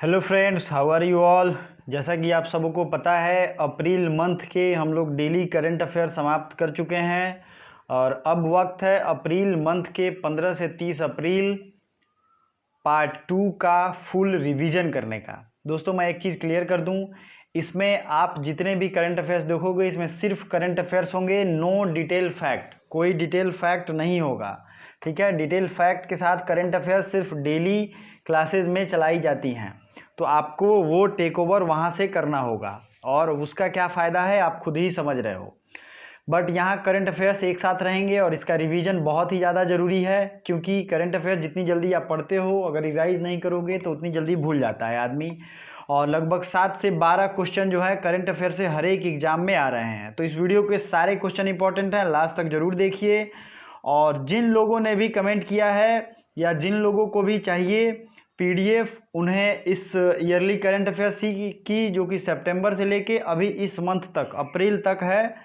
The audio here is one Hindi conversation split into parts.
Hello friends, how are you all. जैसा कि आप सबको पता है, अप्रैल मंथ के हम लोग डेली करंट अफेयर समाप्त कर चुके हैं और अब वक्त है अप्रैल मंथ के 15 से 30 अप्रैल पार्ट 2 का फुल रिवीजन करने का। दोस्तों, मैं एक चीज़ क्लियर कर दूं, इसमें आप जितने भी करंट अफेयर्स देखोगे इसमें सिर्फ करंट अफेयर्स होंगे, नो डिटेल फैक्ट। कोई डिटेल फैक्ट नहीं होगा, ठीक है। डिटेल फैक्ट के साथ करंट अफेयर्स सिर्फ डेली क्लासेज में चलाई जाती हैं, तो आपको वो टेक ओवर वहाँ से करना होगा और उसका क्या फ़ायदा है आप खुद ही समझ रहे हो। बट यहाँ करंट अफेयर्स एक साथ रहेंगे और इसका रिवीजन बहुत ही ज़्यादा ज़रूरी है, क्योंकि करंट अफेयर्स जितनी जल्दी आप पढ़ते हो, अगर रिवाइज नहीं करोगे तो उतनी जल्दी भूल जाता है आदमी। और लगभग 7 से 12 क्वेश्चन जो है करंट अफेयर से हर एक एग्जाम में आ रहे हैं, तो इस वीडियो के सारे क्वेश्चन इंपॉर्टेंट हैं, लास्ट तक जरूर देखिए। और जिन लोगों ने भी कमेंट किया है या जिन लोगों को भी चाहिए पीडीएफ, उन्हें इस ईयरली करंट अफेयर्स की जो कि सितंबर से लेके अभी इस मंथ तक अप्रैल तक है,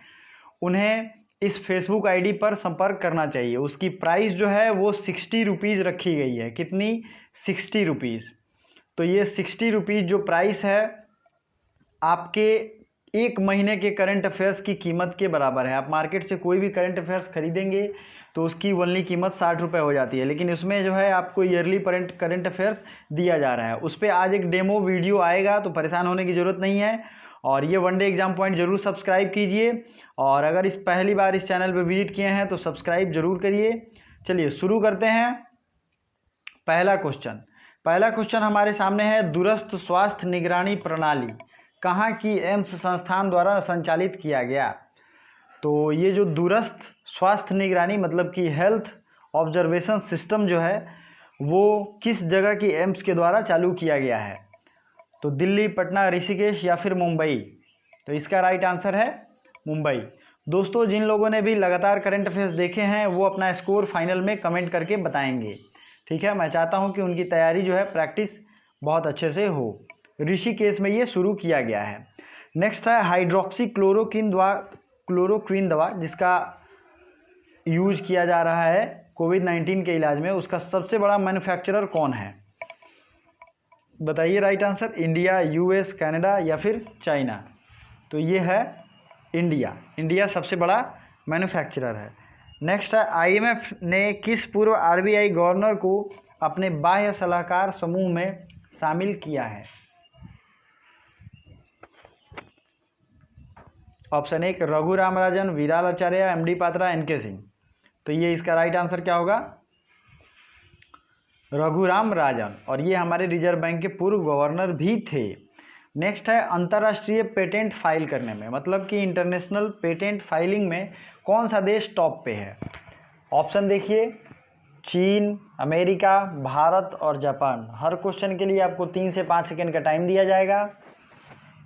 उन्हें इस फेसबुक आईडी पर संपर्क करना चाहिए। उसकी प्राइस जो है वो 60 रुपीज़ रखी गई है। कितनी? 60 रुपीज़। तो ये 60 रुपीज़ जो प्राइस है आपके एक महीने के करंट अफेयर्स की कीमत के बराबर है। आप मार्केट से कोई भी करंट अफेयर्स खरीदेंगे तो उसकी ओनली कीमत 60 रुपये हो जाती है, लेकिन इसमें जो है आपको ईयरली करंट अफेयर्स दिया जा रहा है। उस पर आज एक डेमो वीडियो आएगा, तो परेशान होने की ज़रूरत नहीं है। और ये वनडे एग्जाम पॉइंट जरूर सब्सक्राइब कीजिए, और अगर इस पहली बार इस चैनल पर विजिट किए हैं तो सब्सक्राइब जरूर करिए। चलिए शुरू करते हैं। पहला क्वेश्चन हमारे सामने है, दूरस्थ स्वास्थ्य निगरानी प्रणाली कहाँ की एम्स संस्थान द्वारा संचालित किया गया। तो ये जो दूरस्थ स्वास्थ्य निगरानी मतलब कि हेल्थ ऑब्जर्वेशन सिस्टम जो है वो किस जगह की एम्स के द्वारा चालू किया गया है। तो दिल्ली, पटना, ऋषिकेश या फिर मुंबई। तो इसका राइट आंसर है मुंबई। दोस्तों, जिन लोगों ने भी लगातार करंट अफेयर्स देखे हैं वो अपना स्कोर फाइनल में कमेंट करके बताएंगे, ठीक है। मैं चाहता हूं कि उनकी तैयारी जो है प्रैक्टिस बहुत अच्छे से हो। ऋषिकेश में ये शुरू किया गया है। नेक्स्ट है हाइड्रोक्सी क्लोरोक्विन दवा जिसका यूज किया जा रहा है कोविड-19 के इलाज में, उसका सबसे बड़ा मैन्युफैक्चरर कौन है? बताइए right answer. India, US, Canada या फिर चाइना। तो ये है इंडिया सबसे बड़ा मैन्युफैक्चरर है। नेक्स्ट है आईएमएफ ने किस पूर्व आरबीआई गवर्नर को अपने बाह्य सलाहकार समूह में शामिल किया है? ऑप्शन 1 रघुराम राजन, विराल आचार्य, एमडी पात्रा, एनके सिंह। तो ये इसका राइट आंसर क्या होगा? रघुराम राजन, और ये हमारे रिजर्व बैंक के पूर्व गवर्नर भी थे। नेक्स्ट है अंतर्राष्ट्रीय पेटेंट फाइल करने में, मतलब कि इंटरनेशनल पेटेंट फाइलिंग में कौन सा देश टॉप पे है? ऑप्शन देखिए, चीन, अमेरिका, भारत और जापान। हर क्वेश्चन के लिए आपको 3 से 5 सेकेंड का टाइम दिया जाएगा,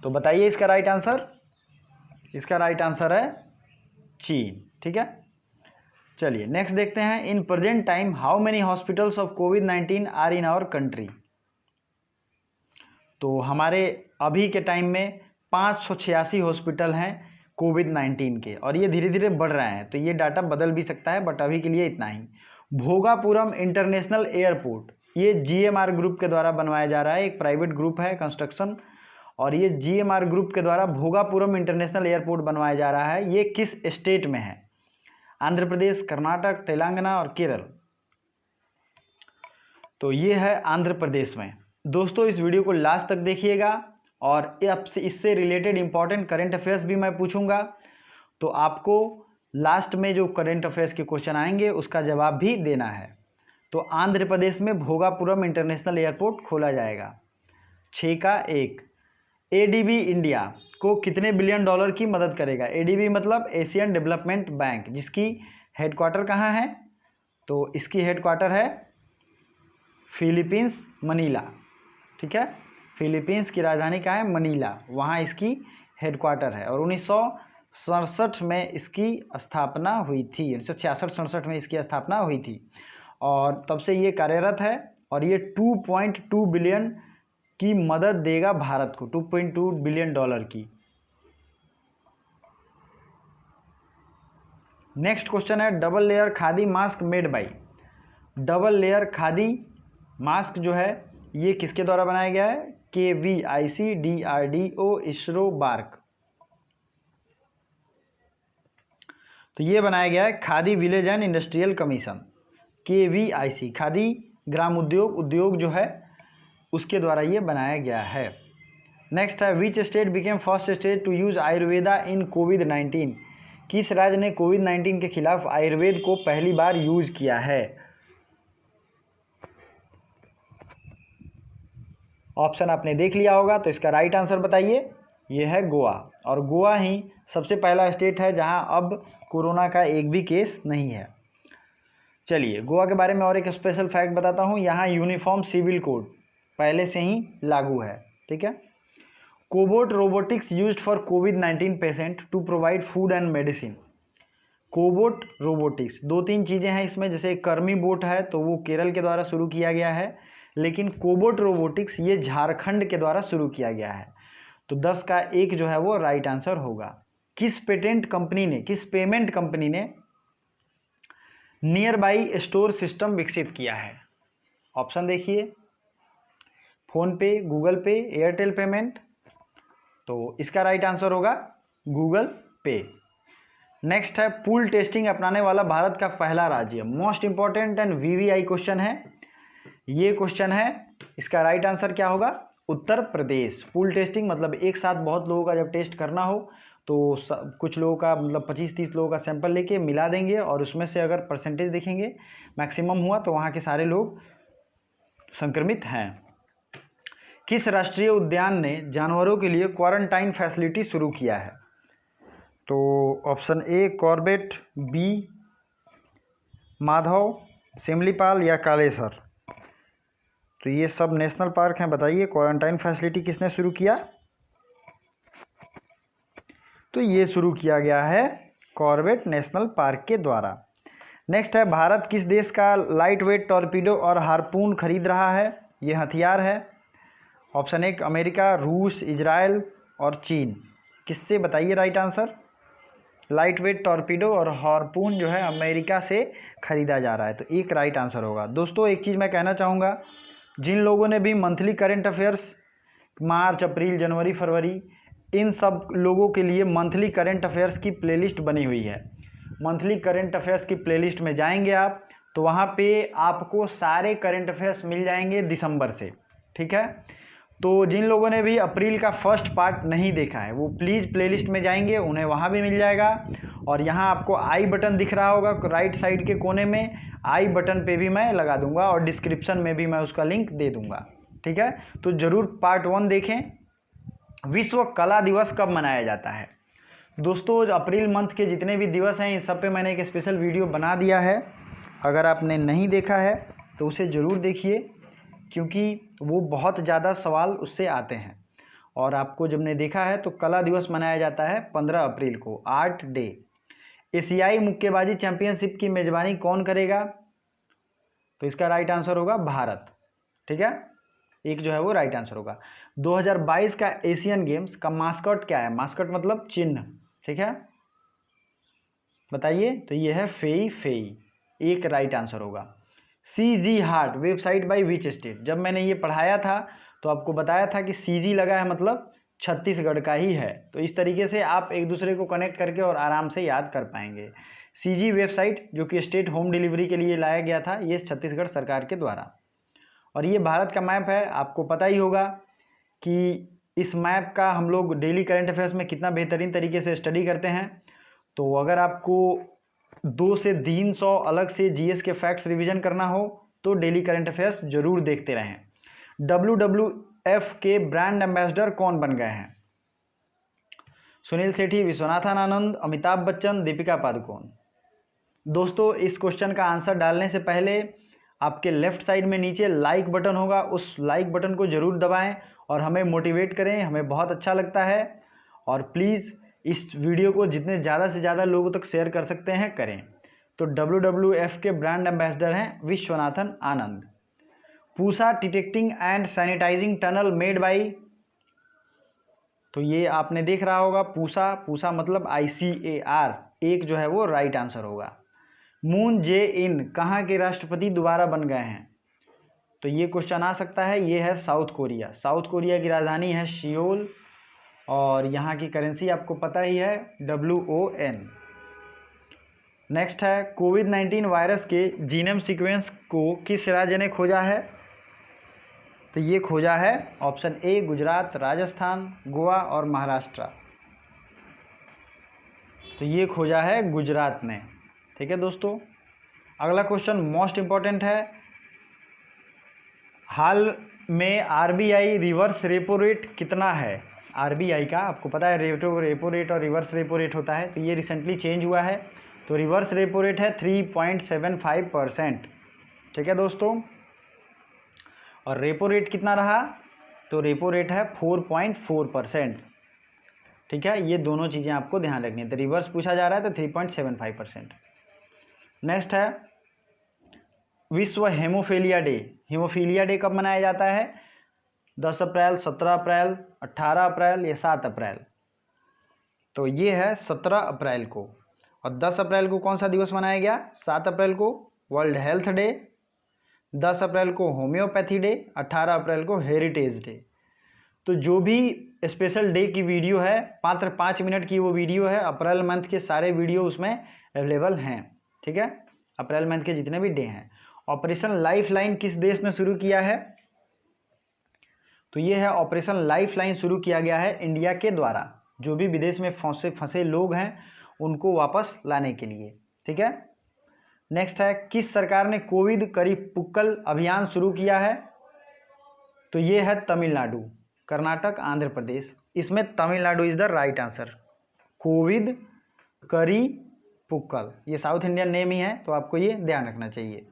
तो बताइए इसका राइट आंसर। इसका राइट आंसर है चीन, ठीक है। चलिए नेक्स्ट देखते हैं। In present time how many hospitals of कोविड-19 आर इन आवर कंट्री। तो हमारे अभी के टाइम में 586 हॉस्पिटल हैं कोविड-19 के, और ये धीरे धीरे बढ़ रहे हैं, तो ये डाटा बदल भी सकता है, बट अभी के लिए इतना ही। भोगापुरम इंटरनेशनल एयरपोर्ट, ये जीएमआर ग्रुप के द्वारा बनवाया जा रहा है, एक प्राइवेट ग्रुप है कंस्ट्रक्शन, और ये जीएमआर ग्रुप के द्वारा भोगापुरम इंटरनेशनल एयरपोर्ट बनवाया जा रहा है। ये किस स्टेट में है? आंध्र प्रदेश, कर्नाटक, तेलंगाना और केरल। तो ये है आंध्र प्रदेश में। दोस्तों, इस वीडियो को लास्ट तक देखिएगा, और इससे रिलेटेड इंपॉर्टेंट करंट अफेयर्स भी मैं पूछूंगा, तो आपको लास्ट में जो करंट अफेयर्स के क्वेश्चन आएंगे उसका जवाब भी देना है। तो आंध्र प्रदेश में भोगापुरम इंटरनेशनल एयरपोर्ट खोला जाएगा। 6 का 1। एडीबी इंडिया को कितने बिलियन डॉलर की मदद करेगा? एडीबी मतलब एशियन डेवलपमेंट बैंक, जिसकी हेडक्वार्टर कहाँ है? तो इसकी हेडक्वार्टर है फिलीपींस, मनीला, ठीक है। फिलीपींस की राजधानी कहाँ है? मनीला, वहाँ इसकी हेडक्वार्टर है। और 1967 में इसकी स्थापना हुई थी, 1966-67 में इसकी स्थापना हुई थी, और तब से ये कार्यरत है। और ये 2.2 बिलियन की मदद देगा भारत को, 2.2 बिलियन डॉलर की। नेक्स्ट क्वेश्चन है double layer khadi mask made by. Double layer khadi mask जो है ये किसके द्वारा बनाया गया है? KVIC, DRDO, ISRO, BARC. तो ये बनाया गया है Khadi village and industrial commission, KVIC, Khadi Gram Udyog जो है उसके द्वारा ये बनाया गया है। नेक्स्ट है which state became first state to use Ayurveda in कोविड-19, किस राज्य ने कोविड-19 के खिलाफ आयुर्वेद को पहली बार यूज किया है? ऑप्शन आपने देख लिया होगा, तो इसका राइट आंसर बताइए। ये है गोवा, और गोवा ही सबसे पहला स्टेट है जहां अब कोरोना का एक भी केस नहीं है। चलिए गोवा के बारे में और एक स्पेशल फैक्ट बताता हूं, यहाँ यूनिफॉर्म सिविल कोड पहले से ही लागू है, ठीक है। कोबोट रोबोटिक्स यूज्ड फॉर कोविड-19 patient to provide food and medicine. Cobot robotics, दो तीन चीज़ें हैं इसमें, जैसे कर्मी बोट है तो वो केरल के द्वारा शुरू किया गया है, लेकिन कोबोट रोबोटिक्स ये झारखंड के द्वारा शुरू किया गया है। तो 10 का 1 जो है वो राइट आंसर होगा। किस पेमेंट कंपनी ने नियर बाई स्टोर सिस्टम विकसित किया है? ऑप्शन देखिए, फोन पे, गूगल पे, एयरटेल पेमेंट। तो इसका राइट आंसर होगा गूगल पे। नेक्स्ट है पूल टेस्टिंग अपनाने वाला भारत का पहला राज्य। Most important and VVI question है ये क्वेश्चन है, इसका राइट आंसर क्या होगा? उत्तर प्रदेश। पूल टेस्टिंग मतलब एक साथ बहुत लोगों का जब टेस्ट करना हो तो कुछ लोगों का मतलब 25-30 लोगों का सैंपल लेके मिला देंगे, और उसमें से अगर परसेंटेज देखेंगे मैक्सिमम हुआ तो वहाँ के सारे लोग संक्रमित हैं। किस राष्ट्रीय उद्यान ने जानवरों के लिए क्वारंटाइन फैसिलिटी शुरू किया है? तो option A Corbett, B Madhav, Similipal या कालेसर। तो ये सब नेशनल पार्क हैं, बताइए क्वारंटाइन फैसिलिटी किसने शुरू किया? तो ये शुरू किया गया है कॉर्बेट नेशनल पार्क के द्वारा। नेक्स्ट है भारत किस देश का लाइट वेट टॉर्पीडो और हार्पून खरीद रहा है? ये हथियार है। ऑप्शन 1 अमेरिका, रूस, इजराइल और चीन। किससे बताइए right answer? Light weight torpedo और हार्पून जो है अमेरिका से ख़रीदा जा रहा है, तो एक राइट आंसर होगा। दोस्तों एक चीज़ मैं कहना चाहूँगा, जिन लोगों ने भी मंथली करंट अफेयर्स मार्च, अप्रैल, जनवरी, फरवरी, इन सब लोगों के लिए मंथली करंट अफेयर्स की प्लेलिस्ट बनी हुई है। मंथली करंट अफेयर्स की प्लेलिस्ट में जाएंगे आप तो वहाँ पे आपको सारे करंट अफेयर्स मिल जाएंगे दिसंबर से, ठीक है। तो जिन लोगों ने भी अप्रैल का फर्स्ट पार्ट नहीं देखा है वो प्लीज़ प्लेलिस्ट में जाएंगे, उन्हें वहाँ भी मिल जाएगा। और यहाँ आपको आई बटन दिख रहा होगा राइट साइड के कोने में, आई बटन पे भी मैं लगा दूंगा और डिस्क्रिप्शन में भी मैं उसका लिंक दे दूंगा, ठीक है। तो ज़रूर पार्ट 1 देखें। विश्व कला दिवस कब मनाया जाता है? दोस्तों अप्रैल मंथ के जितने भी दिवस हैं इन सब पे मैंने एक स्पेशल वीडियो बना दिया है, अगर आपने नहीं देखा है तो उसे ज़रूर देखिए, क्योंकि वो बहुत ज़्यादा सवाल उससे आते हैं। और आपको जब ने देखा है तो कला दिवस मनाया जाता है 15 अप्रैल को, आर्ट डे। एशियाई मुक्केबाजी चैंपियनशिप की मेज़बानी कौन करेगा? तो इसका राइट आंसर होगा भारत, ठीक है। एक जो है वो राइट आंसर होगा। 2022 का एशियन गेम्स का मास्कट क्या है? मास्कट मतलब चिन्ह, ठीक है, बताइए। तो ये है फेई फेई, एक राइट आंसर होगा। CG heart website by which state? जब मैंने ये पढ़ाया था तो आपको बताया था कि CG लगा है मतलब छत्तीसगढ़ का ही है। तो इस तरीके से आप एक दूसरे को कनेक्ट करके और आराम से याद कर पाएंगे। CG वेबसाइट जो कि स्टेट होम डिलीवरी के लिए लाया गया था, ये छत्तीसगढ़ सरकार के द्वारा। और ये भारत का मैप है, आपको पता ही होगा कि इस मैप का हम लोग डेली करंट अफेयर्स में कितना बेहतरीन तरीके से स्टडी करते हैं। तो अगर आपको 200 से 300 अलग से GS के फैक्ट्स रिवीजन करना हो तो डेली करंट अफेयर्स जरूर देखते रहें। WWF के ब्रांड एम्बेसडर कौन बन गए हैं? सुनील सेठी, विश्वनाथन आनंद, अमिताभ बच्चन, दीपिका पादुकोण। दोस्तों इस क्वेश्चन का आंसर डालने से पहले आपके लेफ्ट साइड में नीचे लाइक बटन होगा, उस लाइक बटन को जरूर दबाएं और हमें मोटिवेट करें, हमें बहुत अच्छा लगता है। और प्लीज़ इस वीडियो को जितने ज़्यादा से ज़्यादा लोगों तक शेयर कर सकते हैं करें। तो WWF के ब्रांड एम्बेसडर हैं Viswanathan Anand. Pusa detecting and sanitizing tunnel made by, तो ये आपने देख रहा होगा पूसा मतलब ICAR, एक जो है वो राइट आंसर होगा। मून जे इन कहाँ के राष्ट्रपति दोबारा बन गए हैं? तो ये क्वेश्चन आ सकता है। ये है साउथ कोरिया। साउथ कोरिया की राजधानी है सियोल और यहाँ की करेंसी आपको पता ही है WON। नेक्स्ट है कोविड-19 वायरस के जीनोम सीक्वेंस को किस राज्य ने खोजा है? तो ये खोजा है ऑप्शन ए गुजरात, राजस्थान, गोवा और महाराष्ट्र। तो ये खोजा है गुजरात ने। ठीक है दोस्तों, अगला क्वेश्चन मोस्ट इम्पॉर्टेंट है। हाल में RBI रिवर्स रेपो रेट कितना है? RBI का आपको पता है रेपो रेट और रिवर्स रेपो रेट होता है, तो ये रिसेंटली चेंज हुआ है। तो रिवर्स रेपो रेट है 3.75%। ठीक है दोस्तों, और रेपो रेट कितना रहा? तो रेपो रेट है 4.4%। ठीक है, ये दोनों चीज़ें आपको ध्यान रखनी है। तो रिवर्स पूछा जा रहा है तो 3.75%। नेक्स्ट है विश्व हेमोफीलिया डे। हेमोफीलिया डे कब मनाया जाता है? 10 अप्रैल, 17 अप्रैल, 18 अप्रैल या 7 अप्रैल? तो ये है 17 अप्रैल को। और 10 अप्रैल को कौन सा दिवस मनाया गया? 7 अप्रैल को वर्ल्ड हेल्थ डे, 10 अप्रैल को होम्योपैथी डे, 18 अप्रैल को हेरिटेज डे। तो जो भी स्पेशल डे की वीडियो है, मात्र 5 मिनट की वो वीडियो है। अप्रैल मंथ के सारे वीडियो उसमें अवेलेबल हैं। ठीक है, अप्रैल मंथ के जितने भी डे हैं। ऑपरेशन लाइफलाइन किस देश ने शुरू किया है? तो ये है ऑपरेशन लाइफलाइन शुरू किया गया है इंडिया के द्वारा। जो भी विदेश में फंसे लोग हैं उनको वापस लाने के लिए। ठीक है, नेक्स्ट है किस सरकार ने कोविड करीपुक्कल अभियान शुरू किया है? तो ये है तमिलनाडु, कर्नाटक, आंध्र प्रदेश। इसमें Tamil Nadu is the right answer. Covid करीपुक्कल ये साउथ इंडियन नेम ही है, तो आपको ये ध्यान रखना चाहिए।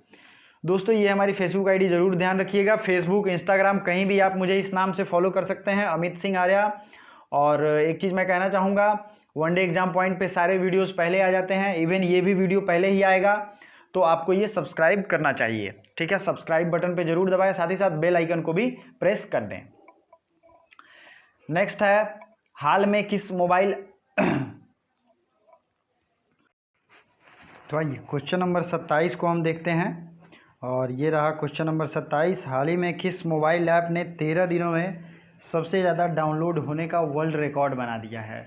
दोस्तों ये हमारी फेसबुक आईडी जरूर ध्यान रखिएगा। फेसबुक, इंस्टाग्राम, कहीं भी आप मुझे इस नाम से फॉलो कर सकते हैं, अमित सिंह आर्या। और एक चीज़ मैं कहना चाहूँगा, वनडे एग्जाम पॉइंट पे सारे वीडियोस पहले आ जाते हैं। इवन ये भी वीडियो पहले ही आएगा, तो आपको ये सब्सक्राइब करना चाहिए। ठीक है, सब्सक्राइब बटन पे जरूर दबाएं, साथ ही साथ बेल आइकन को भी प्रेस कर दें। नेक्स्ट है हाल में किस मोबाइल तो आइए क्वेश्चन नंबर 27 को हम देखते हैं। और ये रहा क्वेश्चन नंबर 27। हाल ही में किस मोबाइल ऐप ने 13 दिनों में सबसे ज़्यादा डाउनलोड होने का वर्ल्ड रिकॉर्ड बना दिया है?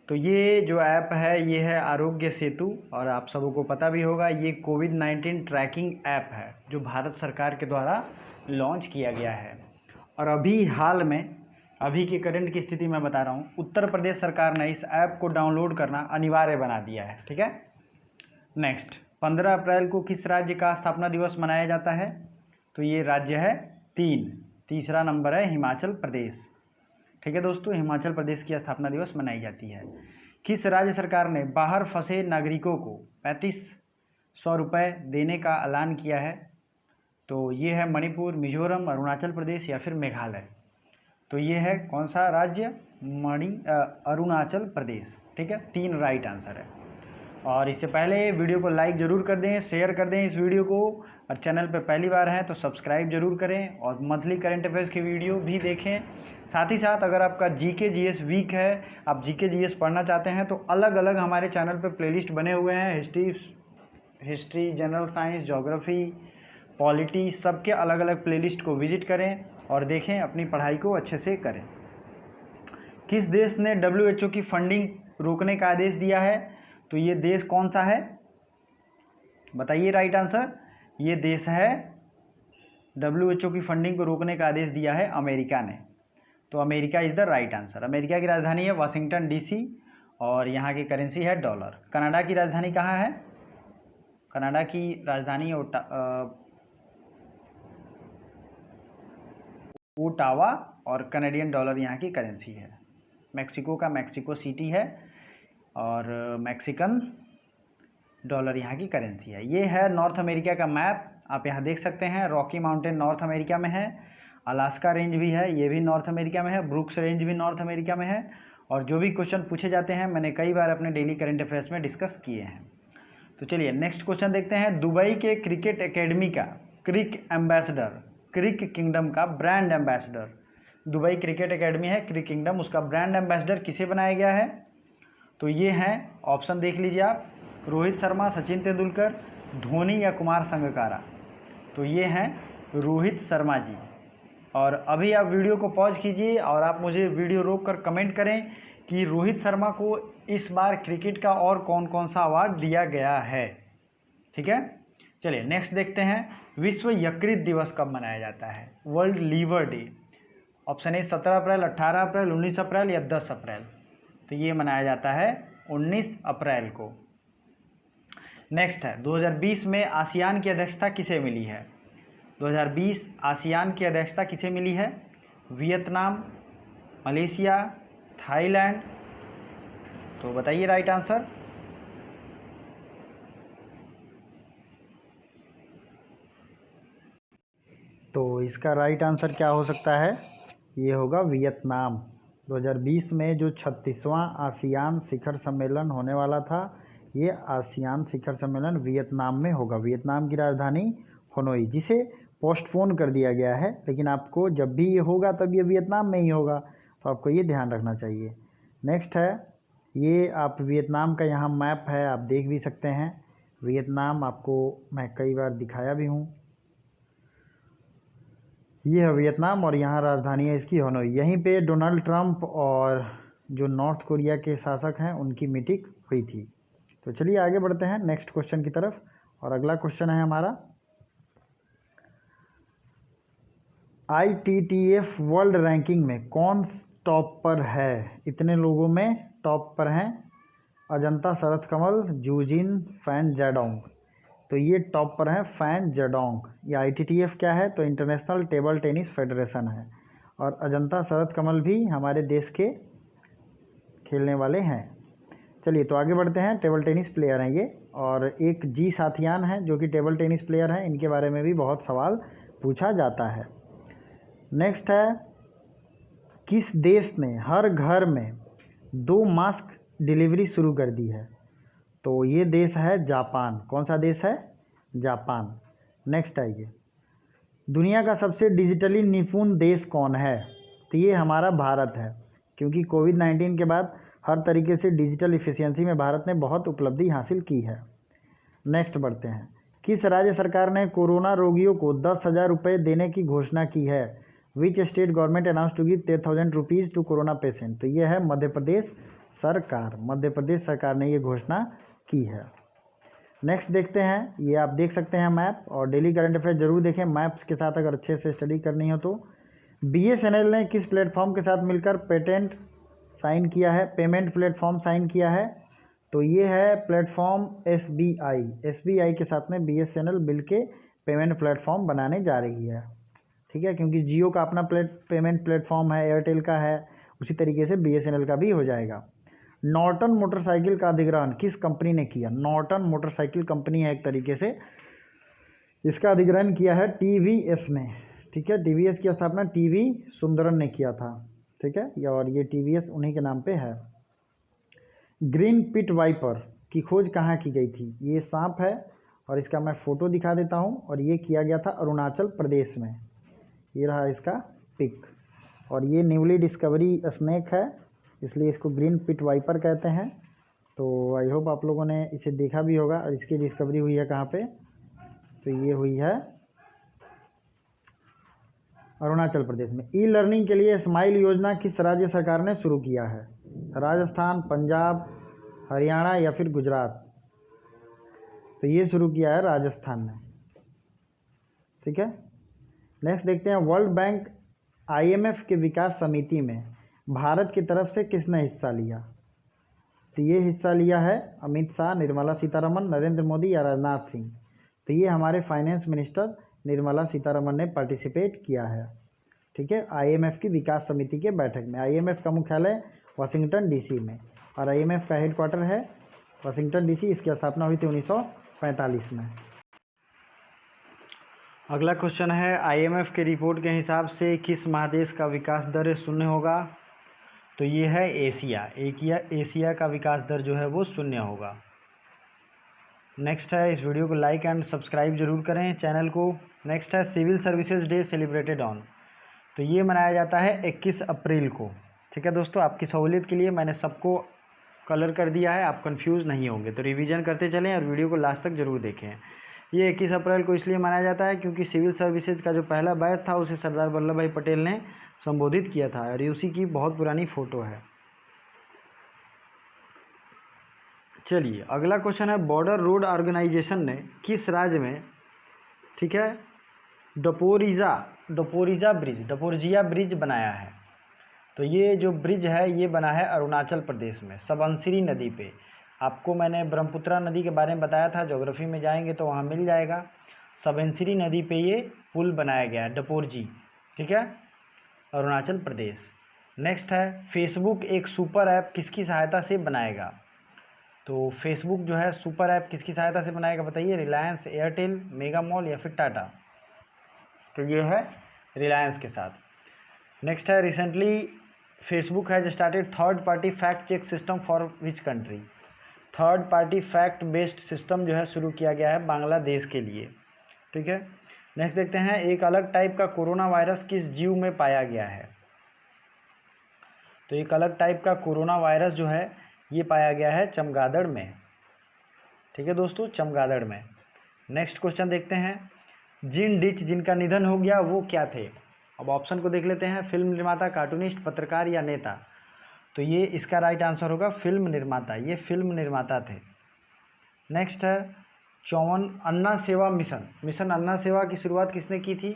तो ये जो ऐप है ये है आरोग्य सेतु, और आप सबों को पता भी होगा ये कोविड-19 ट्रैकिंग ऐप है जो भारत सरकार के द्वारा लॉन्च किया गया है। और अभी हाल में, अभी के करंट की स्थिति मैं बता रहा हूँ, उत्तर प्रदेश सरकार ने इस ऐप को डाउनलोड करना अनिवार्य बना दिया है। ठीक है, नेक्स्ट 15 अप्रैल को किस राज्य का स्थापना दिवस मनाया जाता है? तो ये राज्य है तीसरा नंबर है हिमाचल प्रदेश। ठीक है दोस्तों, हिमाचल प्रदेश की स्थापना दिवस मनाई जाती है। किस राज्य सरकार ने बाहर फंसे नागरिकों को 3500 रुपये देने का ऐलान किया है? तो ये है मणिपुर, मिजोरम, अरुणाचल प्रदेश या फिर मेघालय। तो ये है कौन सा राज्य? अरुणाचल प्रदेश। ठीक है, 3 राइट आंसर है। और इससे पहले वीडियो को लाइक ज़रूर कर दें, शेयर कर दें इस वीडियो को, और चैनल पर पहली बार हैं तो सब्सक्राइब जरूर करें, और मंथली करंट अफेयर्स की वीडियो भी देखें। साथ ही साथ अगर आपका GK GS वीक है, आप GK GS पढ़ना चाहते हैं, तो अलग अलग हमारे चैनल पर प्लेलिस्ट बने हुए हैं। History, general science, geography, polity, सबके अलग अलग प्लेलिस्ट को विजिट करें और देखें, अपनी पढ़ाई को अच्छे से करें। किस देश ने WHO की फंडिंग रोकने का आदेश दिया है? तो ये देश कौन सा है? बताइए राइट आंसर। ये देश है, WHO की फंडिंग को रोकने का आदेश दिया है अमेरिका ने। तो America is the right answer. America की राजधानी है वाशिंगटन DC और यहाँ की करेंसी है डॉलर। कनाडा की राजधानी कहाँ है? कनाडा की राजधानी ओटावा, और कनेडियन डॉलर यहाँ की करेंसी है। मैक्सिको का मैक्सिको सिटी है और मैक्सिकन डॉलर यहाँ की करेंसी है। ये है नॉर्थ अमेरिका का मैप, आप यहाँ देख सकते हैं। रॉकी माउंटेन नॉर्थ अमेरिका में है, अलास्का रेंज भी है, ये भी नॉर्थ अमेरिका में है, ब्रुक्स रेंज भी नॉर्थ अमेरिका में है। और जो भी क्वेश्चन पूछे जाते हैं मैंने कई बार अपने डेली करंट अफेयर्स में डिस्कस किए हैं। तो चलिए नेक्स्ट क्वेश्चन देखते हैं। दुबई के क्रिकेट एकेडमी का क्रिक एम्बेसडर, क्रिक किंगडम का brand ambassador, Dubai cricket academy है क्रिक किंगडम, उसका ब्रांड एम्बेसडर किसे बनाया गया है? तो ये हैं, ऑप्शन देख लीजिए आप, रोहित शर्मा, सचिन तेंदुलकर, धोनी या कुमार संगकारा। तो ये हैं रोहित शर्मा जी। और अभी आप वीडियो को पॉज कीजिए और आप मुझे वीडियो रोक कर कमेंट करें कि रोहित शर्मा को इस बार क्रिकेट का और कौन कौन सा अवार्ड दिया गया है। ठीक है, चलिए नेक्स्ट देखते हैं। विश्व यकृत दिवस कब मनाया जाता है? World liver day. Option A 17 April, 18 April, 19 April या 10 अप्रैल। तो ये मनाया जाता है 19 अप्रैल को। नेक्स्ट है 2020 में आसियान की अध्यक्षता किसे मिली है? 2020 आसियान की अध्यक्षता किसे मिली है? Vietnam, Malaysia, Thailand. तो बताइए राइट आंसर। तो इसका राइट आंसर क्या हो सकता है? ये होगा वियतनाम। 2020 में जो 36वां आसियान शिखर सम्मेलन होने वाला था, ये आसियान शिखर सम्मेलन वियतनाम में होगा। वियतनाम की राजधानी हनोई, जिसे पोस्टपोन कर दिया गया है, लेकिन आपको जब भी ये होगा तब ये वियतनाम में ही होगा, तो आपको ये ध्यान रखना चाहिए। नेक्स्ट है, ये आप वियतनाम का यहाँ मैप है, आप देख भी सकते हैं। वियतनाम आपको मैं कई बार दिखाया भी हूँ। ये है वियतनाम और यहाँ राजधानी है इसकी हनोई। यहीं पे डोनाल्ड ट्रंप और जो नॉर्थ कोरिया के शासक हैं उनकी मीटिंग हुई थी। तो चलिए आगे बढ़ते हैं नेक्स्ट क्वेश्चन की तरफ। और अगला क्वेश्चन है हमारा, ITTF वर्ल्ड रैंकिंग में कौन टॉप पर है? इतने लोगों में टॉप पर हैं अजंता शरथ कमल, जूजिन, फैन जैडोंग। तो ये टॉप पर है फैन जैडोंग। ये ITTF क्या है? तो इंटरनेशनल टेबल टेनिस फेडरेशन है। और अजंता शरथ कमल भी हमारे देश के खेलने वाले हैं। चलिए तो आगे बढ़ते हैं। टेबल टेनिस प्लेयर हैं ये। और एक जी साथियान हैं जो कि टेबल टेनिस प्लेयर हैं, इनके बारे में भी बहुत सवाल पूछा जाता है। नेक्स्ट है, किस देश ने हर घर में 2 मास्क डिलीवरी शुरू कर दी है? तो ये देश है जापान। कौन सा देश है? जापान। नेक्स्ट आइए, दुनिया का सबसे डिजिटली निपुण देश कौन है? तो ये हमारा भारत है, क्योंकि कोविड-19 के बाद हर तरीके से डिजिटल इफ़िशियंसी में भारत ने बहुत उपलब्धि हासिल की है। नेक्स्ट बढ़ते हैं, किस राज्य सरकार ने कोरोना रोगियों को 10,000 रुपये देने की घोषणा की है? Which state government announce to give 10,000 rupees to corona patient? तो ये है मध्य प्रदेश सरकार। मध्य प्रदेश सरकार ने ये घोषणा की है। नेक्स्ट देखते हैं, ये आप देख सकते हैं मैप। और डेली करंट अफेयर जरूर देखें मैप्स के साथ अगर अच्छे से स्टडी करनी हो तो। BSNL ने किस प्लेटफॉर्म के साथ मिलकर पेटेंट साइन किया है, पेमेंट प्लेटफॉर्म साइन किया है? तो ये है प्लेटफॉर्म SBI के साथ में BSNL मिल के पेमेंट प्लेटफॉर्म बनाने जा रही है। ठीक है, क्योंकि जियो का अपना पेमेंट प्लेटफॉर्म है, एयरटेल का है, उसी तरीके से BSNL का भी हो जाएगा। नॉर्टन मोटरसाइकिल का अधिग्रहण किस कंपनी ने किया? नॉर्टन मोटरसाइकिल कंपनी है एक तरीके से, इसका अधिग्रहण किया है TVS ने। ठीक है, TVS की स्थापना TV सुंदरन ने किया था। ठीक है, और ये TVS उन्हीं के नाम पे है। ग्रीन पिट वाइपर की खोज कहाँ की गई थी? ये सांप है और इसका मैं फ़ोटो दिखा देता हूँ। और ये किया गया था अरुणाचल प्रदेश में। ये रहा इसका पिक। और ये न्यूली डिस्कवरी स्नेक है, इसलिए इसको ग्रीन पिट वाइपर कहते हैं। तो आई होप आप लोगों ने इसे देखा भी होगा। और इसकी डिस्कवरी हुई है कहाँ पे? तो ये हुई है अरुणाचल प्रदेश में। ई-लर्निंग के लिए स्माइल योजना किस राज्य सरकार ने शुरू किया है? राजस्थान, पंजाब, हरियाणा या फिर गुजरात? तो ये शुरू किया है राजस्थान ने। ठीक है, नेक्स्ट देखते हैं, वर्ल्ड बैंक IMF के विकास समिति में भारत की तरफ से किसने हिस्सा लिया? तो ये हिस्सा लिया है अमित शाह, निर्मला सीतारमन, नरेंद्र मोदी या राजनाथ सिंह। तो ये हमारे फाइनेंस मिनिस्टर निर्मला सीतारमन ने पार्टिसिपेट किया है। ठीक है, IMF की विकास समिति के बैठक में। IMF का मुख्यालय वाशिंगटन DC में और IMF का हेडक्वार्टर है वाशिंगटन DC। इसकी स्थापना हुई थी 1945 में। अगला क्वेश्चन है, IMF के रिपोर्ट के हिसाब से किस महादेश का विकास दर 0 होगा? तो ये है एशिया। एशिया का विकास दर जो है वो 0 होगा। नेक्स्ट है, इस वीडियो को लाइक एंड सब्सक्राइब जरूर करें चैनल को। नेक्स्ट है, civil services day celebrated on. तो ये मनाया जाता है 21 अप्रैल को। ठीक है दोस्तों, आपकी सहूलियत के लिए मैंने सबको कलर कर दिया है, आप कंफ्यूज नहीं होंगे। तो रिवीजन करते चलें और वीडियो को लास्ट तक जरूर देखें। ये 21 अप्रैल को इसलिए मनाया जाता है क्योंकि सिविल सर्विसेज का जो पहला बैच था उसे सरदार वल्लभ भाई पटेल ने संबोधित किया था, और ये उसी की बहुत पुरानी फ़ोटो है। चलिए अगला क्वेश्चन है, बॉर्डर रोड ऑर्गेनाइजेशन ने किस राज्य में, ठीक है, डपोरिजिया ब्रिज बनाया है? तो ये जो ब्रिज है ये बना है अरुणाचल प्रदेश में, सबनसिरी नदी पे। आपको मैंने ब्रह्मपुत्रा नदी के बारे में बताया था, ज्योग्राफी में जाएंगे तो वहाँ मिल जाएगा। सबनसिरी नदी पे ये पुल बनाया गया है, डपोरजी, ठीक है, अरुणाचल प्रदेश। नेक्स्ट है, फेसबुक एक सुपर ऐप किसकी सहायता से बनाएगा? तो फेसबुक जो है सुपर ऐप किसकी सहायता से बनाएगा बताइए? रिलायंस, एयरटेल, मेगा मॉल या फिर टाटा? तो ये है रिलायंस के साथ। नेक्स्ट है, recently Facebook has started third party fact check system for which country? Third party fact based system जो है शुरू किया गया है बांग्लादेश के लिए, ठीक है। नेक्स्ट देखते हैं, एक अलग टाइप का कोरोना वायरस किस जीव में पाया गया है? तो एक अलग टाइप का कोरोना वायरस जो है ये पाया गया है चमगादड़ में, ठीक है दोस्तों, चमगादड़ में। नेक्स्ट क्वेश्चन देखते हैं, जीन डिच जिनका निधन हो गया वो क्या थे? अब ऑप्शन को देख लेते हैं, फिल्म निर्माता, कार्टूनिस्ट, पत्रकार या नेता? तो ये इसका राइट आंसर होगा फिल्म निर्माता, ये फिल्म निर्माता थे। नेक्स्ट है, 54 अन्ना सेवा मिशन अन्ना सेवा की शुरुआत किसने की थी?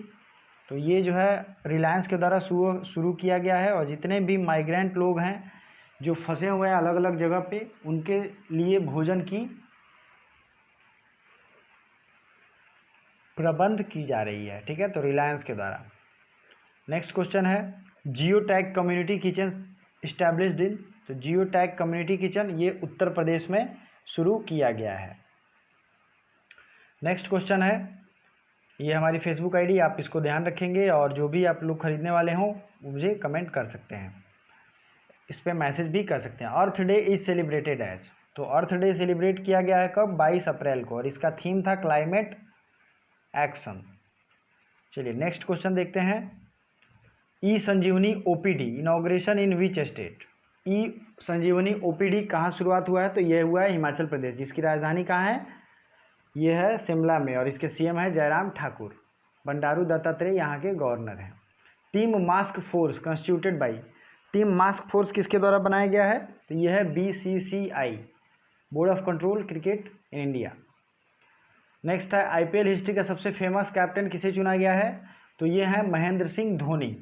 तो ये जो है रिलायंस के द्वारा शुरू किया गया है, और जितने भी माइग्रेंट लोग हैं जो फंसे हुए हैं अलग अलग जगह पे, उनके लिए भोजन की प्रबंध की जा रही है, ठीक है, तो रिलायंस के द्वारा। नेक्स्ट क्वेश्चन है, geo tag community kitchen established in? तो जियो टैग कम्युनिटी किचन ये उत्तर प्रदेश में शुरू किया गया है। नेक्स्ट क्वेश्चन है, ये हमारी फेसबुक आईडी, आप इसको ध्यान रखेंगे, और जो भी आप लोग खरीदने वाले हों मुझे कमेंट कर सकते हैं, इस पर मैसेज भी कर सकते हैं। अर्थ डे इज सेलिब्रेटेड एज? तो अर्थ डे सेलिब्रेट किया गया है कब? 22 अप्रैल को, और इसका थीम था क्लाइमेट एक्शन। चलिए नेक्स्ट क्वेश्चन देखते हैं, e Sanjeevani OPD inauguration in which state? E Sanjeevani OPD कहाँ शुरुआत हुआ है? तो यह हुआ है हिमाचल प्रदेश, जिसकी राजधानी कहाँ है? ये है शिमला में, और इसके सीएम है जयराम ठाकुर। बंडारू दत्तात्रेय यहाँ के गवर्नर हैं। Team mask force constituted by? Team mask force किसके द्वारा बनाया गया है? तो यह है BCCI, board of control cricket in India. Next है, IPL हिस्ट्री का सबसे फेमस कैप्टन किसे चुना गया है? तो ये है महेंद्र सिंह धोनी।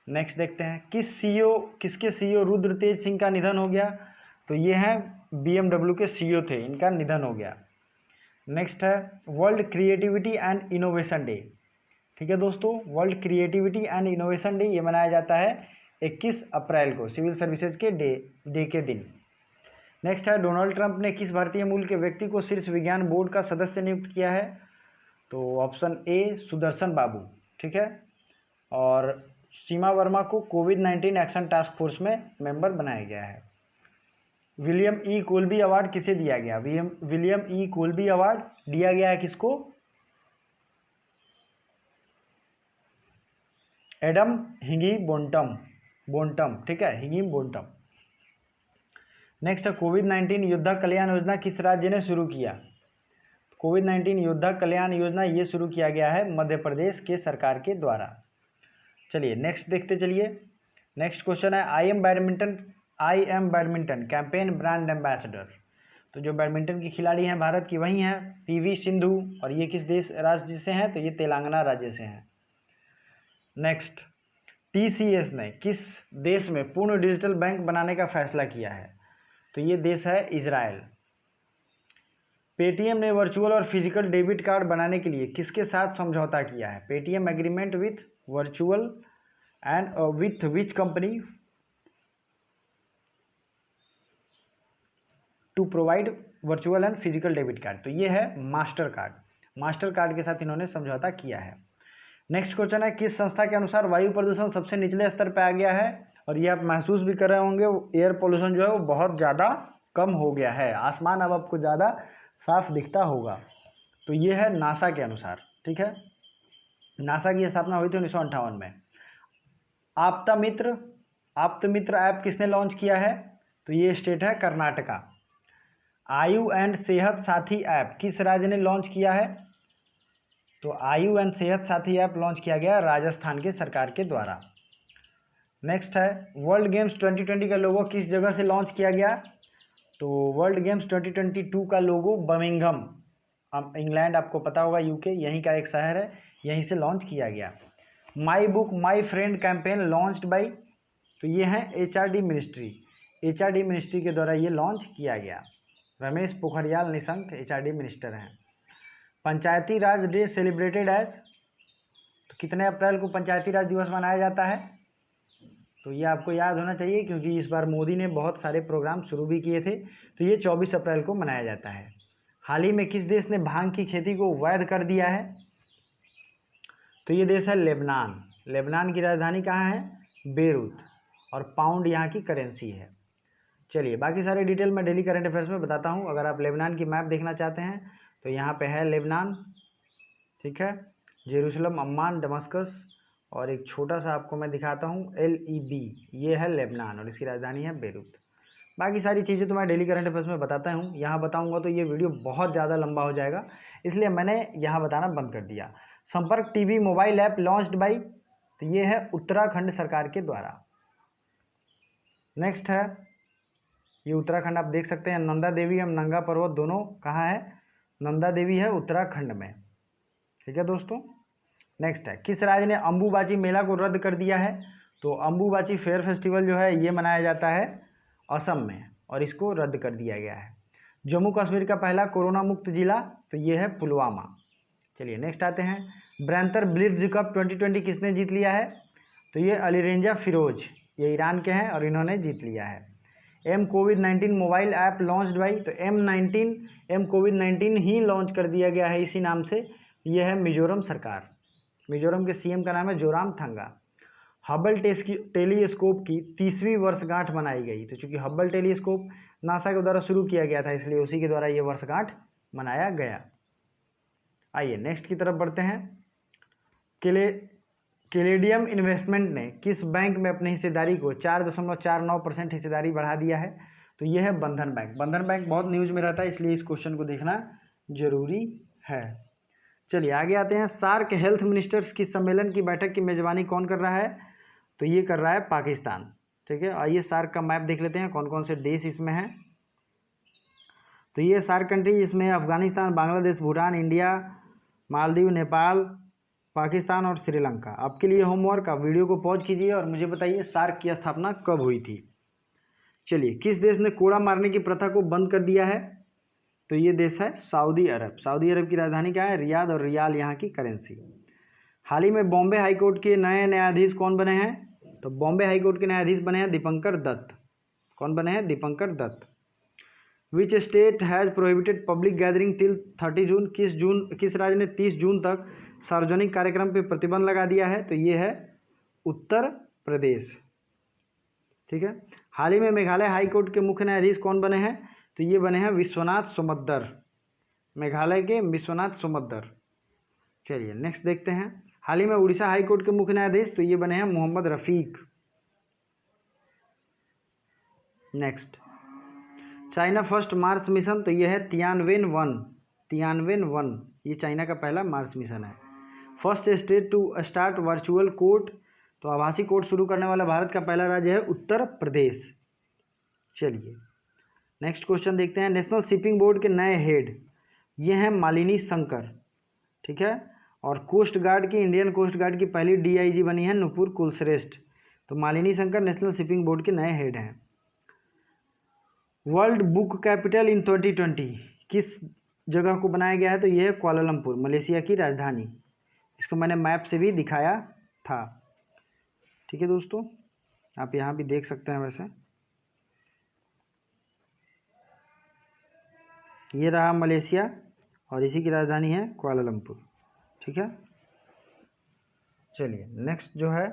नेक्स्ट देखते हैं, किसके CEO रुद्र तेज सिंह का निधन हो गया? तो ये हैं BMW के CEO थे, इनका निधन हो गया। नेक्स्ट है, world creativity and innovation day, ठीक है दोस्तों, world creativity and innovation day ये मनाया जाता है 21 अप्रैल को, सिविल सर्विसेज के डे के दिन। नेक्स्ट है, डोनाल्ड ट्रंप ने किस भारतीय मूल के व्यक्ति को शीर्ष विज्ञान बोर्ड का सदस्य नियुक्त किया है? तो ऑप्शन ए सुदर्शन बाबू, ठीक है, और सीमा वर्मा को कोविड-19 एक्शन टास्क फोर्स में मेंबर बनाया गया है। विलियम ई कोलबी अवार्ड किसे दिया गया? विलियम ई कोलबी अवार्ड दिया गया है किसको? एडम हिंगी बोंटम, ठीक है, हिंगी बोंटम। नेक्स्ट है, कोविड-19 योद्धा कल्याण योजना किस राज्य ने शुरू किया? कोविड-19 योद्धा कल्याण योजना ये शुरू किया गया है मध्य प्रदेश के सरकार के द्वारा। चलिए नेक्स्ट देखते चलिए। नेक्स्ट क्वेश्चन है, I am badminton campaign brand ambassador? तो जो बैडमिंटन की खिलाड़ी हैं भारत की वही हैं PV सिंधु, और ये किस राज्य से हैं? तो ये तेलंगाना राज्य से हैं। नेक्स्ट, TCS ने किस देश में पूर्ण डिजिटल बैंक बनाने का फैसला किया है? तो ये देश है इजराइल। पेटीएम ने वर्चुअल और फिजिकल डेबिट कार्ड बनाने के लिए किसके साथ समझौता किया है? Paytm agreement with virtual and with which company to provide virtual and physical debit card? तो ये है मास्टर कार्ड के साथ इन्होंने समझौता किया है। नेक्स्ट क्वेश्चन है, किस संस्था के अनुसार वायु प्रदूषण सबसे निचले स्तर पर आ गया है? और ये आप महसूस भी कर रहे होंगे, एयर पोल्यूशन जो है वो बहुत ज़्यादा कम हो गया है, आसमान अब आपको ज़्यादा साफ दिखता होगा। तो ये है नासा के अनुसार, ठीक है, नासा की स्थापना हुई थी 1958 में। आप्ता मित्र ऐप किसने लॉन्च किया है? तो ये स्टेट है कर्नाटका। आयु एंड सेहत साथी ऐप किस राज्य ने लॉन्च किया है? तो आयु एंड सेहत साथी ऐप लॉन्च किया गया राजस्थान के सरकार के द्वारा। नेक्स्ट है वर्ल्ड गेम्स 2020 का लोगो किस जगह से लॉन्च किया गया? तो वर्ल्ड गेम्स 2022 का लोगो बर्मिंघम, इंग्लैंड, आपको पता होगा, यूके, यहीं का एक शहर है, यहीं से लॉन्च किया गया। My book my friend campaign launched by, तो ये है एचआरडी मिनिस्ट्री, एचआरडी मिनिस्ट्री के द्वारा ये लॉन्च किया गया। रमेश पोखरियाल निशंक एचआरडी मिनिस्टर हैं। पंचायती राज डे सेलिब्रेटेड एज, तो कितने अप्रैल को पंचायती राज दिवस मनाया जाता है? तो ये आपको याद होना चाहिए क्योंकि इस बार मोदी ने बहुत सारे प्रोग्राम शुरू भी किए थे। तो ये 24 अप्रैल को मनाया जाता है। हाल ही में किस देश ने भांग की खेती को वैध कर दिया है? तो ये देश है लेबनान। लेबनान की राजधानी कहाँ है? बेरूत, और पाउंड यहाँ की करेंसी है। चलिए बाकी सारे डिटेल मैं डेली करंट अफेयर्स में बताता हूँ। अगर आप लेबनान की मैप देखना चाहते हैं तो यहाँ पे है लेबनान, ठीक है, जेरूसलम, अम्मान, दमस्कस, और एक छोटा सा आपको मैं दिखाता हूँ LEB, ये है लेबनान और इसकी राजधानी है बेरूत। बाकी सारी चीज़ें तो मैं डेली करंट अफेयर्स में बताता हूँ, यहाँ बताऊँगा तो ये वीडियो बहुत ज़्यादा लंबा हो जाएगा, इसलिए मैंने यहाँ बताना बंद कर दिया। संपर्क TV mobile app launched by, तो ये है उत्तराखंड सरकार के द्वारा। नेक्स्ट है, ये उत्तराखंड आप देख सकते हैं, नंदा देवी एवं नंगा पर्वत दोनों कहाँ है? नंदा देवी है उत्तराखंड में, ठीक है दोस्तों। नेक्स्ट है, किस राज्य ने अंबुबाची मेला को रद्द कर दिया है? तो अंबुबाची फेयर फेस्टिवल जो है ये मनाया जाता है असम में, और इसको रद्द कर दिया गया है। जम्मू कश्मीर का पहला कोरोना मुक्त जिला, तो ये है पुलवामा। चलिए नेक्स्ट आते हैं, ब्रैंतर ब्लिट्ज कप 2020 किसने जीत लिया है? तो ये अलीरेंजा फिरोज, ये ईरान के हैं और इन्होंने जीत लिया है। एम कोविड-19 मोबाइल ऐप लॉन्च्ड बाई, तो एम कोविड-19 ही लॉन्च कर दिया गया है इसी नाम से। यह है मिजोरम सरकार, मिजोरम के सीएम का नाम है जोरामथंगा। हबल टेलीस्कोप की 30वीं वर्षगांठ मनाई गई, तो चूंकि हबल टेलीस्कोप नासा के द्वारा शुरू किया गया था इसलिए उसी के द्वारा ये वर्षगांठ मनाया गया। आइए नेक्स्ट की तरफ बढ़ते हैं। कैलेडियम इन्वेस्टमेंट ने किस बैंक में अपनी हिस्सेदारी को 4.49% हिस्सेदारी बढ़ा दिया है? तो यह है बंधन बैंक। बंधन बैंक बहुत न्यूज़ में रहता है इसलिए इस क्वेश्चन को देखना जरूरी है। चलिए आगे आते हैं, सार्क हेल्थ मिनिस्टर्स की सम्मेलन की बैठक की मेजबानी कौन कर रहा है? तो ये कर रहा है पाकिस्तान, ठीक है। आइए सार्क का मैप देख लेते हैं कौन कौन से देश इसमें हैं। तो ये सार्क कंट्री, इसमें अफगानिस्तान, बांग्लादेश, भूटान, इंडिया, मालदीव, नेपाल, पाकिस्तान और श्रीलंका। आपके लिए होमवर्क, आप वीडियो को पॉज कीजिए और मुझे बताइए सार्क की स्थापना कब हुई थी। चलिए, किस देश ने कोड़ा मारने की प्रथा को बंद कर दिया है? तो ये देश है सऊदी अरब। सऊदी अरब की राजधानी क्या है? रियाद, और रियाल यहाँ की करेंसी। हाल ही में बॉम्बे हाईकोर्ट के नए न्यायाधीश कौन बने हैं? तो बॉम्बे हाईकोर्ट के न्यायाधीश बने हैं दीपंकर दत्त। कौन बने हैं? Dipankar Datta. Which state has prohibited public gathering till 30 June? किस राज्य ने 30 जून तक सार्वजनिक कार्यक्रम पर प्रतिबंध लगा दिया है? तो ये है उत्तर प्रदेश, ठीक है। हाल ही में मेघालय हाईकोर्ट के मुख्य न्यायाधीश कौन बने हैं? तो ये बने हैं विश्वनाथ सोमद्दर, मेघालय के विश्वनाथ सोमद्दर। चलिए नेक्स्ट देखते हैं, हाल ही में उड़ीसा हाईकोर्ट के मुख्य न्यायाधीश, तो ये बने हैं Mohammad Rafiq. Next, China first Mars mission, तो ये है तियानवेन-1, ये चाइना का पहला मार्स मिशन है। First state to start virtual court, तो आभासी कोर्ट शुरू करने वाला भारत का पहला राज्य है उत्तर प्रदेश। चलिए नेक्स्ट क्वेश्चन देखते हैं, नेशनल शिपिंग बोर्ड के नए हेड, ये हैं मालिनी शंकर, ठीक है। और कोस्ट गार्ड की, इंडियन कोस्ट गार्ड की पहली DIG बनी है नुपुर कुलश्रेष्ठ। तो Malini Shankar national shipping board के नए हेड हैं। वर्ल्ड बुक कैपिटल इन 2020 किस जगह को बनाया गया है? तो यह है कुआलालंपुर, मलेशिया की राजधानी। इसको मैंने मैप से भी दिखाया था, ठीक है दोस्तों, आप यहाँ भी देख सकते हैं। वैसे ये रहा मलेशिया और इसी की राजधानी है कुआलालंपुर, ठीक है। चलिए नेक्स्ट जो है,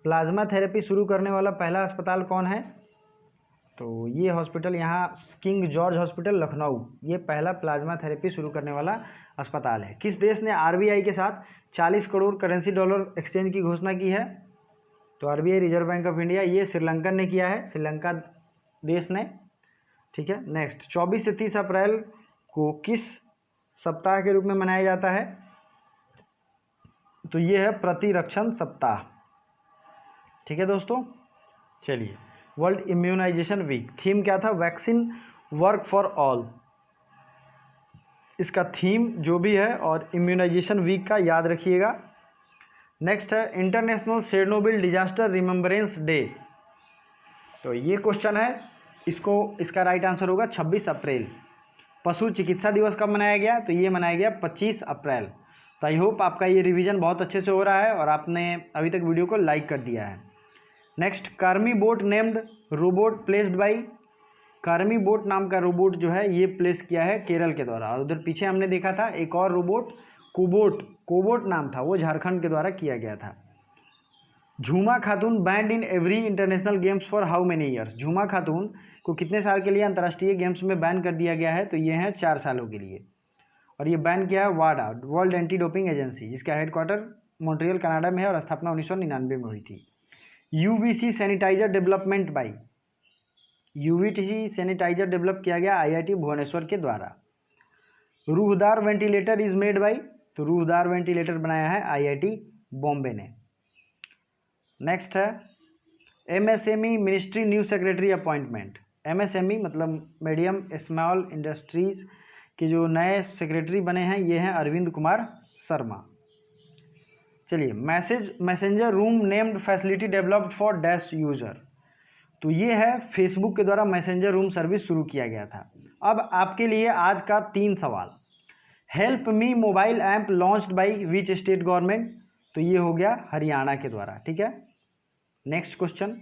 प्लाज्मा थेरेपी शुरू करने वाला पहला अस्पताल कौन है? तो ये हॉस्पिटल यहाँ किंग जॉर्ज हॉस्पिटल लखनऊ, ये पहला प्लाज्मा थेरेपी शुरू करने वाला अस्पताल है। किस देश ने RBI के साथ 40 करोड़ करेंसी डॉलर एक्सचेंज की घोषणा की है? तो RBI reserve bank of India, ये श्रीलंकन ने किया है, श्रीलंका देश ने ठीक है। नेक्स्ट, 24 से 30 अप्रैल को किस सप्ताह के रूप में मनाया जाता है? तो ये है प्रतिरक्षण सप्ताह। ठीक है दोस्तों, चलिए, वर्ल्ड इम्यूनाइजेशन वीक, थीम क्या था? वैक्सीन वर्क फॉर ऑल, इसका थीम जो भी है, और इम्यूनाइजेशन वीक का याद रखिएगा। नेक्स्ट है international Chernobyl disaster remembrance day. तो ये क्वेश्चन है, इसका राइट आंसर होगा 26 अप्रैल। पशु चिकित्सा दिवस कब मनाया गया? तो ये मनाया गया 25 अप्रैल। तो आई होप आपका ये रिवीजन बहुत अच्छे से हो रहा है और आपने अभी तक वीडियो को लाइक कर दिया है। Next, Karmi bot named robot placed by, Karmi bot नाम का रोबोट जो है ये प्लेस किया है केरल के द्वारा। और उधर पीछे हमने देखा था एक और रोबोट कोबोट नाम था, वो झारखंड के द्वारा किया गया था। Jhuma Khatun banned in every international games for how many years, Jhuma Khatun को कितने साल के लिए अंतर्राष्ट्रीय गेम्स में बैन कर दिया गया है? तो ये है 4 सालों के लिए। और ये बैन किया है वाडा, वर्ल्ड एंटी डोपिंग एजेंसी, जिसका हेडक्वार्टर मॉन्ट्रियल कनाडा में है और स्थापना 1999 में हुई थी। UVC sanitizer development by, UVC sanitizer develop किया गया आईआईटी भुवनेश्वर के द्वारा। Ruhdaar ventilator is made by, तो रूहदार वेंटिलेटर बनाया है आईआईटी बॉम्बे ने। नेक्स्ट है MSME ministry new secretary appointment, MSME मतलब मीडियम स्मॉल इंडस्ट्रीज के जो नए सेक्रेटरी बने हैं ये हैं अरविंद कुमार शर्मा। चलिए, messenger room named facility developed for dash user, तो ये है फेसबुक के द्वारा मैसेंजर रूम सर्विस शुरू किया गया था। अब आपके लिए आज का 3 सवाल, help me mobile app launched by which state government, तो ये हो गया हरियाणा के द्वारा। ठीक है। नेक्स्ट क्वेश्चन,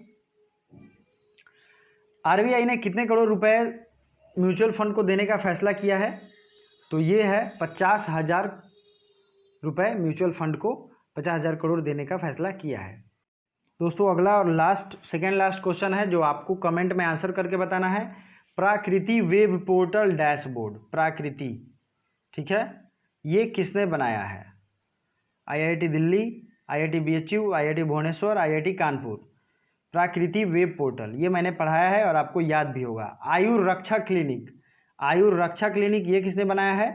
आरबीआई ने कितने करोड़ रुपए म्यूचुअल फंड को देने का फैसला किया है? तो ये है 50,000 रुपये म्यूचुअल फंड को 50,000 करोड़ देने का फैसला किया है। दोस्तों, अगला और सेकेंड लास्ट क्वेश्चन है जो आपको कमेंट में आंसर करके बताना है। Prakriti web portal dashboard, Prakriti, ठीक है, ये किसने बनाया है? IIT Delhi, IIT BHU, IIT Bhubaneswar, IIT Kanpur. Prakriti web portal ये मैंने पढ़ाया है और आपको याद भी होगा। आयुर रक्षा क्लिनिक, आयुर रक्षा क्लिनिक ये किसने बनाया है?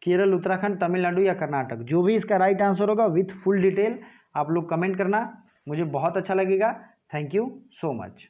केरल, उत्तराखंड, तमिलनाडु या कर्नाटक। जो भी इसका राइट आंसर होगा विथ फुल डिटेल आप लोग कमेंट करना, मुझे बहुत अच्छा लगेगा। Thank you so much.